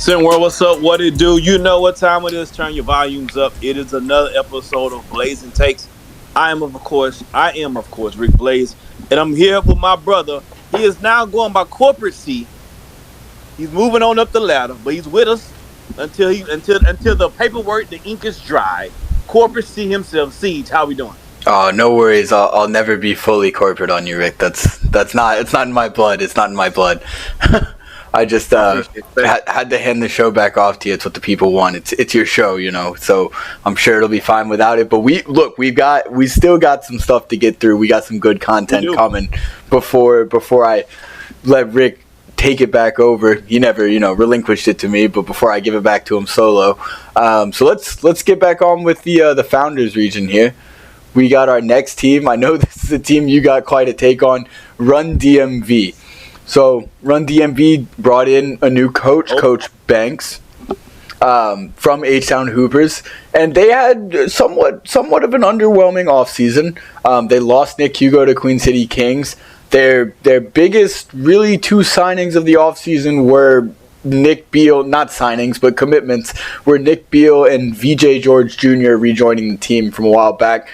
SimWorld, what's up? What it do? You know what time it is. Turn your volumes up. It is another episode of Blazing Takes. I am of course Rick Blaze, and I'm here with my brother. He is now going by corporate C. He's moving on up the ladder, but he's with us until the paperwork, the ink is dry. Corporate C himself. Siege, how we doing? Oh, no worries. I'll never be fully corporate on you, Rick. That's not. It's not in my blood. It's not in my blood. I just had to hand the show back off to you. It's what the people want. It's your show, you know. So I'm sure it'll be fine without it. But we still got some stuff to get through. We got some good content coming before I let Rick take it back over. He never, relinquished it to me, but before I give it back to him solo. So let's get back on with the founders region here. We got our next team. I know this is a team you got quite a take on, Run DMV. So Run DMV brought in a new coach, Coach Banks, from H-Town Hoopers, and they had somewhat of an underwhelming offseason. They lost Nick Hugo to Queen City Kings. Their biggest, really, two signings of the offseason were Nick Beal, not signings, but commitments, were Nick Beal and VJ George Jr. rejoining the team from a while back.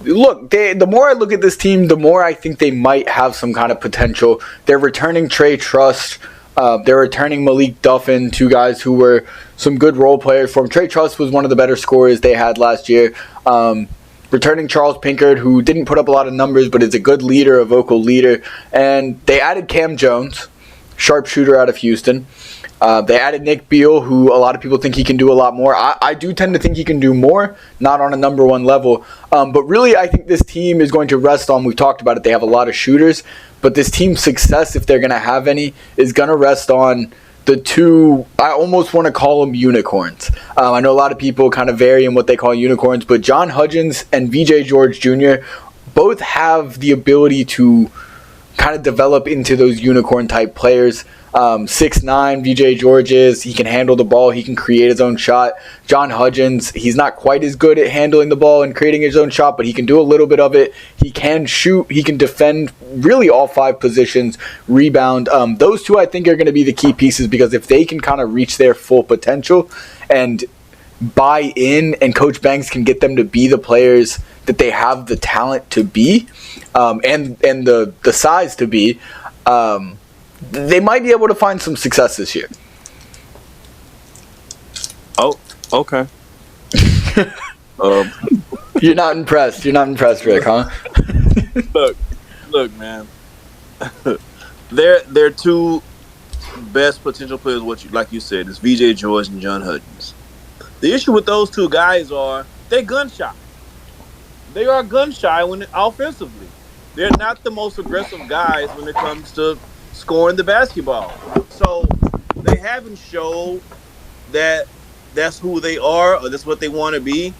Look, the more I look at this team, the more I think they might have some kind of potential. They're returning Trey Trust. They're returning Malik Duffin, two guys who were some good role players for him. Trey Trust was one of the better scorers they had last year. Returning Charles Pinkard, who didn't put up a lot of numbers, but is a good leader, a vocal leader. And they added Cam Jones, sharpshooter out of Houston. They added Nick Beal, who a lot of people think he can do a lot more. I do tend to think he can do more, not on a number one level. But really, I think this team is going to rest on, we've talked about it, they have a lot of shooters. But this team's success, if they're going to have any, is going to rest on the two, I almost want to call them unicorns. I know a lot of people kind of vary in what they call unicorns, but John Hudgens and VJ George Jr. both have the ability to kind of develop into those unicorn type players. 6'9", VJ George is. He can handle the ball. He can create his own shot. John Hudgens, he's not quite as good at handling the ball and creating his own shot, but he can do a little bit of it. He can shoot. He can defend really all five positions, rebound. Those two, I think, are going to be the key pieces, because if they can kind of reach their full potential and buy in, and Coach Banks can get them to be the players that they have the talent to be, and the size to be, they might be able to find some success this year. Oh, okay. You're not impressed. You're not impressed, Rick, huh? Look, man. They're two best potential players. Like you said, is VJ George and John Hudgens. The issue with those two guys are they're gun shy. They are gun shy offensively. They're not the most aggressive guys when it comes to scoring the basketball. So they haven't showed that that's who they are or that's what they want to be.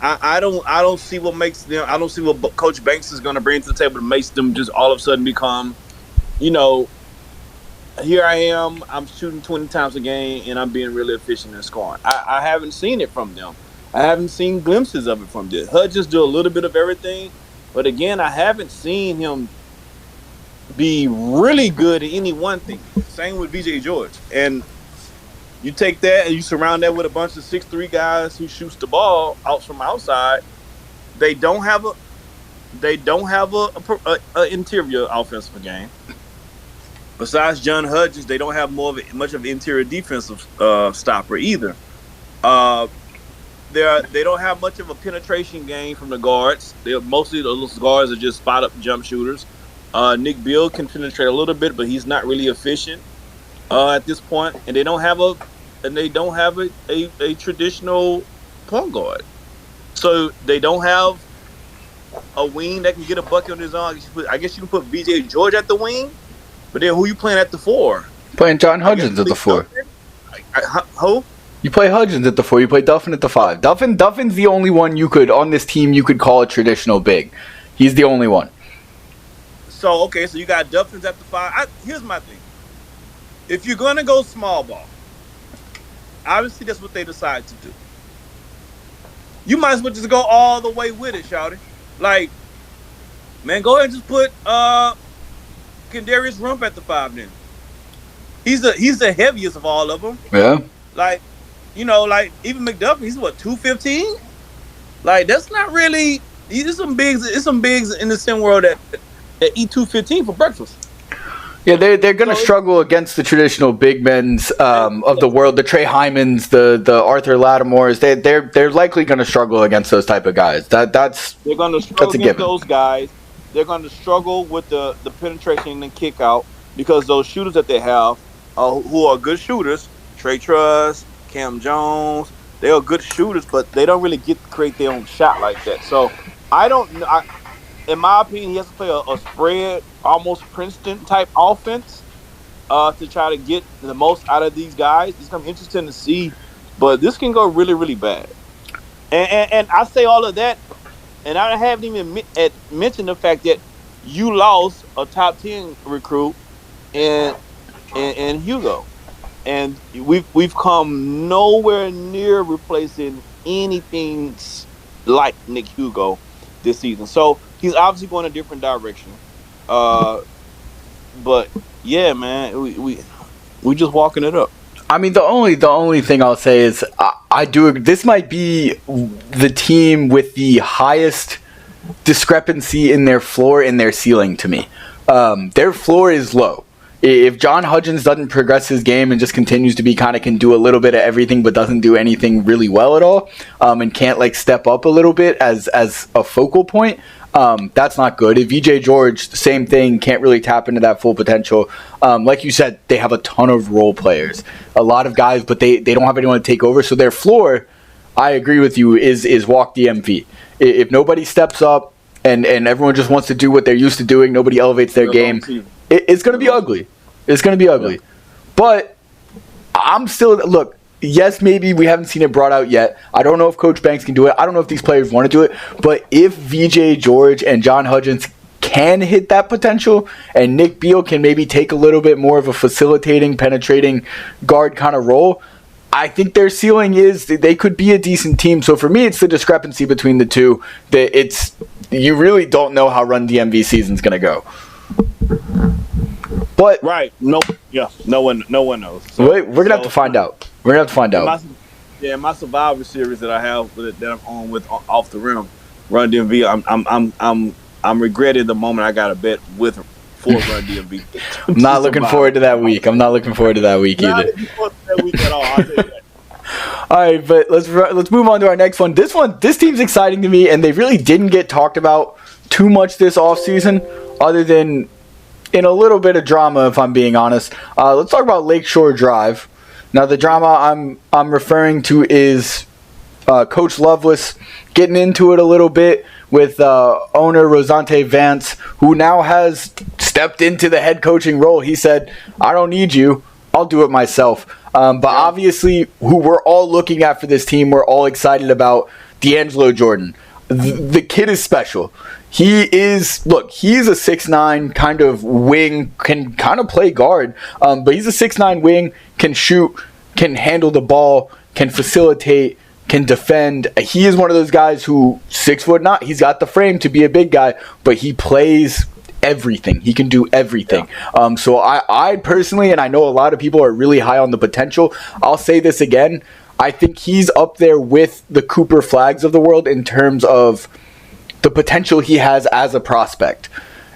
I don't see what makes them. I don't see what Coach Banks is going to bring to the table that makes them just all of a sudden become, here I am. I'm shooting 20 times a game and I'm being really efficient in scoring. I haven't seen it from them. I haven't seen glimpses of it from them. Hudgens do a little bit of everything, but again, I haven't seen him be really good at any one thing. Same with VJ George. And you take that and you surround that with a bunch of 6'3" guys who shoots the ball out from outside. They don't have a interior offensive game. Besides John Hudgens, they don't have much of an interior defensive stopper either. They don't have much of a penetration game from the guards. Mostly those guards are just spot up jump shooters. Nick Beal can penetrate a little bit, but he's not really efficient at this point. And they don't have a traditional point guard. So they don't have a wing that can get a bucket on his own. I guess you can put VJ George at the wing, but then who you playing at the 4? Playing John Hudgens at the 4. Who? You play Hudgens at the 4. You play Duffin at the 5. Duffin's the only one on this team you could call a traditional big. He's the only one. So you got Duffins at the 5. Here's my thing. If you're going to go small ball, obviously that's what they decide to do. You might as well just go all the way with it, shawty. Like, man, go ahead and just put Kendarius Rump at the 5 then. he's the heaviest of all of them. Yeah. Like, like even McDuffie, he's what 215. Like that's not really. There's some bigs. There's some bigs in the sim world that eat 215 for breakfast. Yeah, they're going to struggle against the traditional big men's of the world, the Trey Hymans, the Arthur Lattimores. They're likely going to struggle against those type of guys. They're going to struggle against those guys. They're going to struggle with the penetration and kick out because those shooters that they have, who are good shooters, Trey Truss, Cam Jones, they are good shooters, but they don't really get to create their own shot like that. So I don't know. In my opinion, he has to play a spread, almost Princeton type offense to try to get the most out of these guys. It's going to be interesting to see, but this can go really, really bad. And I say all of that, and I haven't even mentioned the fact that you lost a top 10 recruit in Hugo, and we've come nowhere near replacing anything like Nick Hugo this season. So he's obviously going a different direction. But yeah, man, we just walking it up. I mean, the only thing I'll say is I do. This might be the team with the highest discrepancy in their floor and their ceiling to me. Their floor is low. If John Hudgens doesn't progress his game and just continues to be can do a little bit of everything but doesn't do anything really well at all, and can't step up a little bit as a focal point, that's not good. If VJ George, same thing, can't really tap into that full potential. Like you said, they have a ton of role players, a lot of guys, but they don't have anyone to take over. So their floor, I agree with you, is walk the MV. If nobody steps up and everyone just wants to do what they're used to doing, nobody elevates their game, it's going to be ugly. It's going to be ugly. Yeah. But I'm still, look, yes, maybe we haven't seen it brought out yet. I don't know if Coach Banks can do it. I don't know if these players want to do it. But if VJ George and John Hudgens can hit that potential and Nick Beal can maybe take a little bit more of a facilitating, penetrating guard kind of role, I think their ceiling is they could be a decent team. So for me, it's the discrepancy between the two. That you really don't know how Run DMV season's going to go. But right, no one knows. So, we're gonna have to find out. We're gonna have to find out. My Survivor series that I have that I'm on with Off the Rim, Run DMV. I'm regretting the moment I got a bet for Run DMV. I'm not looking forward to that week. I'm not looking forward to that week either. That week at all. I'll tell you that. All right, but let's move on to our next one. This team's exciting to me, and they really didn't get talked about too much this offseason, other than in a little bit of drama, if I'm being honest. Let's talk about Lakeshore Drive. Now, the drama I'm referring to is Coach Lovelace getting into it a little bit with owner Rosante Vance, who now has stepped into the head coaching role. He said, I don't need you. I'll do it myself. But obviously, who we're all looking at for this team, we're all excited about D'Angelo Jordan. The kid is special. He's a 6'9" kind of wing, can kind of play guard, but he's a 6'9" wing, can shoot, can handle the ball, can facilitate, can defend. He is one of those guys who 6'9", he's got the frame to be a big guy, but he plays everything. He can do everything. Yeah. So I personally, and I know a lot of people are really high on the potential. I'll say this again. I think he's up there with the Cooper Flags of the world in terms of the potential he has as a prospect.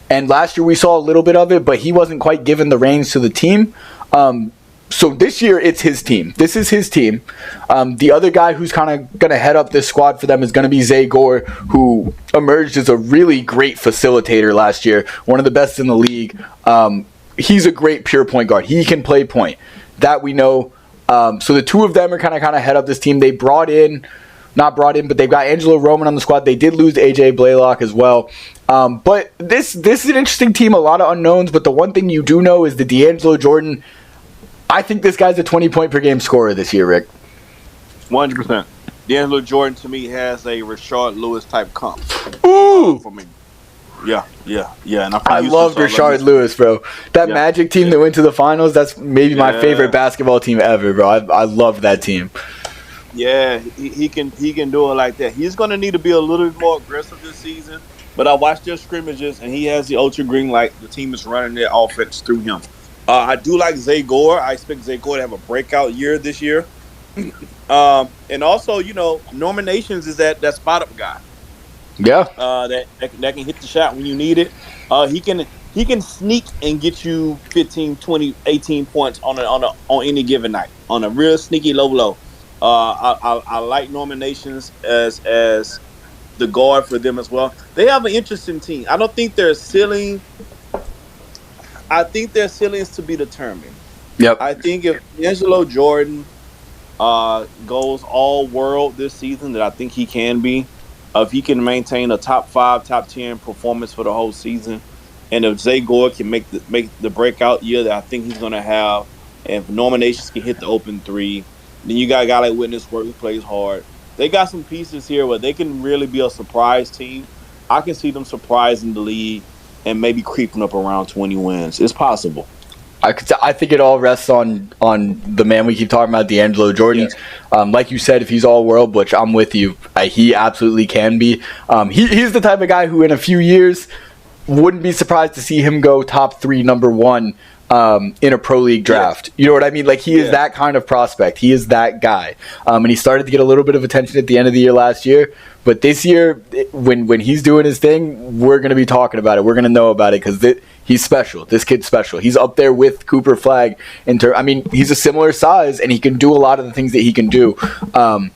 And last year we saw a little bit of it, but he wasn't quite given the reins to the team. So this year it's his team. This is his team. The other guy who's kind of going to head up this squad for them is going to be Zay Gore, who emerged as a really great facilitator last year, one of the best in the league. He's a great pure point guard. He can play point. That we know. So the two of them are kind of head up this team. They but they've got Angelo Roman on the squad. They did lose AJ Blaylock as well. But this is an interesting team, a lot of unknowns. But the one thing you do know is the D'Angelo Jordan. I think this guy's a 20-point per game scorer this year, Rick. 100%. D'Angelo Jordan to me has a Rashard Lewis type comp. Ooh, for me. Yeah. And I love Rashard Lewis, bro. That Magic team that went to the finals, that's maybe my favorite basketball team ever, bro. I love that team. Yeah, he can do it like that. He's going to need to be a little bit more aggressive this season. But I watched their scrimmages, and he has the ultra green light. The team is running their offense through him. I do like Zay Gore. I expect Zay Gore to have a breakout year this year. And also, Norman Nations is that spot up guy. Yeah, That can hit the shot when you need it. He can sneak and get you 15, 20, 18 points on any given night on a real sneaky low. I like nominations as the guard for them as well. They have an interesting team. I don't think their ceiling. I think their ceiling is to be determined. yep. I think if Angelo Jordan goes all world this season, that I think he can be. If he can maintain a top 5, top 10 performance for the whole season, and if Zay Gore can make the breakout year that I think he's gonna have, and if nominations can hit the open three, then you got a guy like Witness Work who plays hard. They got some pieces here where they can really be a surprise team. I can see them surprising the league and maybe creeping up around 20 wins. It's possible. I think it all rests on the man we keep talking about, D'Angelo Jordan. Yes. Like you said, if he's all world, which I'm with you, he absolutely can be. He's the type of guy who in a few years wouldn't be surprised to see him go top 3, number 1 in a pro league draft. Yes. You know what I mean? Like he is that kind of prospect. He is that guy. And he started to get a little bit of attention at the end of the year last year. But this year, when he's doing his thing, we're going to be talking about it. We're going to know about it because he's special. This kid's special. He's up there with Cooper Flagg. He's a similar size, and he can do a lot of the things that he can do. And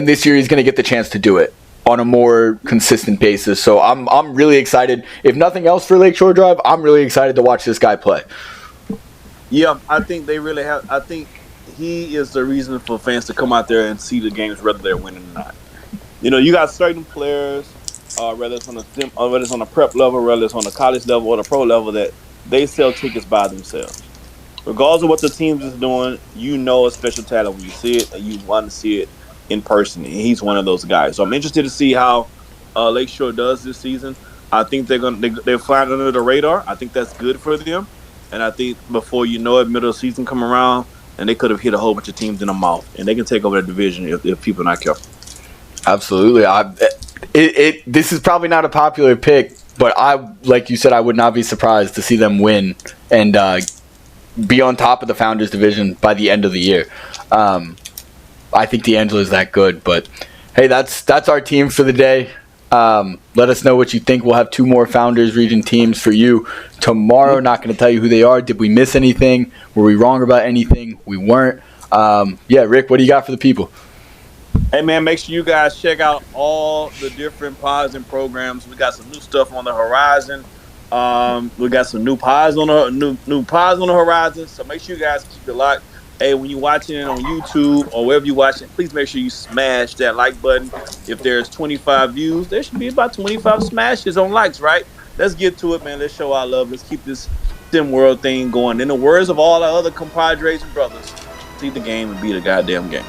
this year, he's going to get the chance to do it on a more consistent basis. So I'm really excited. If nothing else for Lakeshore Drive, I'm really excited to watch this guy play. Yeah, I think they really have. I think he is the reason for fans to come out there and see the games, whether they're winning or not. You got certain players, whether it's on whether it's on a prep level, whether it's on the college level or the pro level, that they sell tickets by themselves. Regardless of what the team is doing, a special talent when you see it, and you want to see it in person. And he's one of those guys. So I'm interested to see how Lakeshore does this season. I think they're flying under the radar. I think that's good for them. And I think before you know it, middle of the season come around, and they could have hit a whole bunch of teams in the mouth, and they can take over the division if people are not careful. Absolutely. This is probably not a popular pick, but like you said, I would not be surprised to see them win and be on top of the Founders division by the end of the year. I think D'Angelo is that good, but hey, that's our team for the day. Let us know what you think. We'll have 2 more Founders region teams for you tomorrow. Not going to tell you who they are. Did we miss anything? Were we wrong about anything? We weren't. Rick, what do you got for the people? Hey man, make sure you guys check out all the different pods and programs. We got some new stuff on the horizon. We got some new pods on the horizon. So make sure you guys keep it locked. Hey, when you're watching it on YouTube or wherever you're watching, please make sure you smash that like button. If there's 25 views, there should be about 25 smashes on likes, right? Let's get to it, man. Let's show our love. Let's keep this SimWorld thing going. In the words of all our other compadres and brothers, see the game and be the goddamn game.